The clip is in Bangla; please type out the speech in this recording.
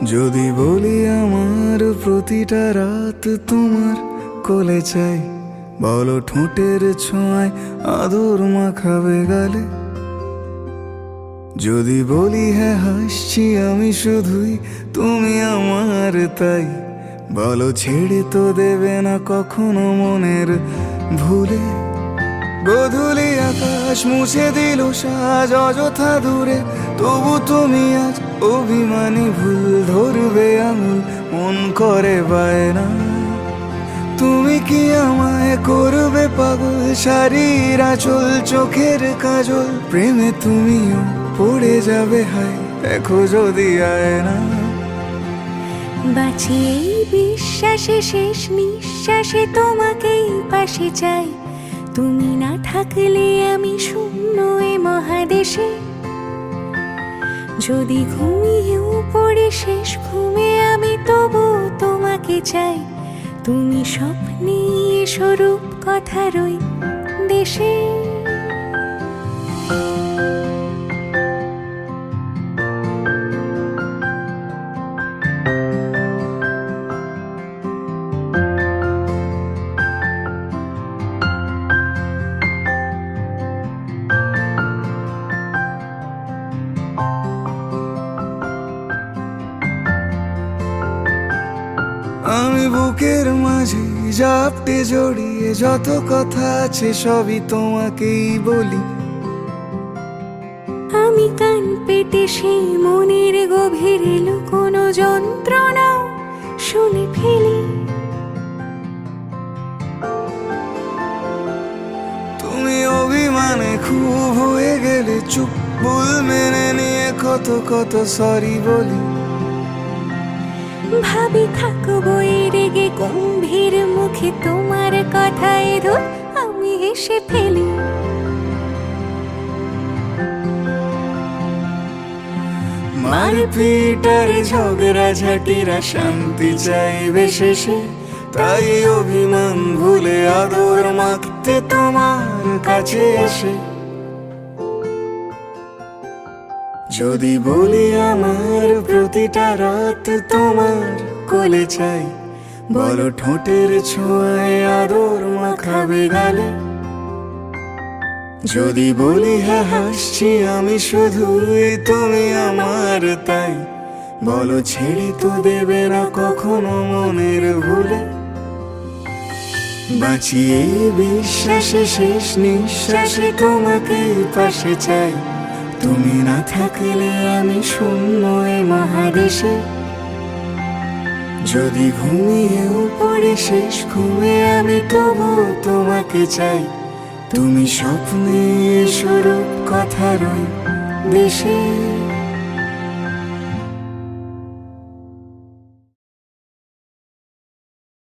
যদি বলি আমার প্রতিটা রাত তোমার কোলে চাই, বলো ঠোঁটের ছোঁয়ায় আদর মাখাবে গালে। যদি বলি হ্যাঁ হাসছি আমি শুধুই, তুমি আমার তাই, বলো ছেড়ে তো দেবে না কখনো মনের ভুলে। গোধূলি আকাশ মুছে দিল সাজ অযথা দূরে, তবু তুমি আজ অভিমানী ভুল ধরবে আঙুল, মন করে বায়না। তুমি কি আমায় করবে পাগল, শাড়ির আঁচল চোখের কাজল, প্রেমে তুমিও পড়ে যাবে হায় দেখো যদি আয়না। বাঁচি এই বিশ্বাসে শেষ নিঃশ্বাসে তোমাকেই পাশে চাই, তুমি না থাকলে আমি শূন্য এ মহাদেশে। যদি ঘুমিয়েও পড়ে শেষ ঘুমে আমি তবু তোমাকে চাই, তুমি স্বপ্নে স্বরূপ কথারই দেশে। আমি বুকের মাঝে জাপটে জড়িয়ে যত কথা আছে সবই তোমাকেই বলি। আমি কান পেতে সেই মনের গভীরে লুকোনো যন্ত্রণা শুনে ফেলি। তুমি অভিমানে খুব হয়ে গেলে চুপ, ভুল মেনে নিয়ে কত কত সরি বলি। ভাবি থাকবো এই রেগে গম্ভীর মুখে তোমার কথায় ধর আমি হেসে ফেলি। মারপিট আর ঝগড়া ঝাঁটিরা শান্তি চাইবে শেষে, তাই অভিমান ভুলে আদর মাখতে তোমার কাছে এসে। যদি বলি আমার প্রতিটা রাত তোমার কোলে চাই, বলো ঠোঁটের ছোঁয়ায় আদর মাখাবে গালে। যদি বলি হ্যাঁ হাসছি আমি শুধুই, তুমি আমার তাই, বলো ছেড়ে তো দেবে না কখনো মনের ভুলে। বাঁচি এই বিশ্বাসে শেষ নিঃশ্বাসে তোমাকে পাশে চাই, তুমি না থাকলে আমি শূন্য এ মহাদেশে। যদি ঘুমিয়েও পড়ে শেষ ঘুমে আমি তবু তোমাকে চাই, তুমি স্বপ্নে স্বরূপ কথারই দেশে।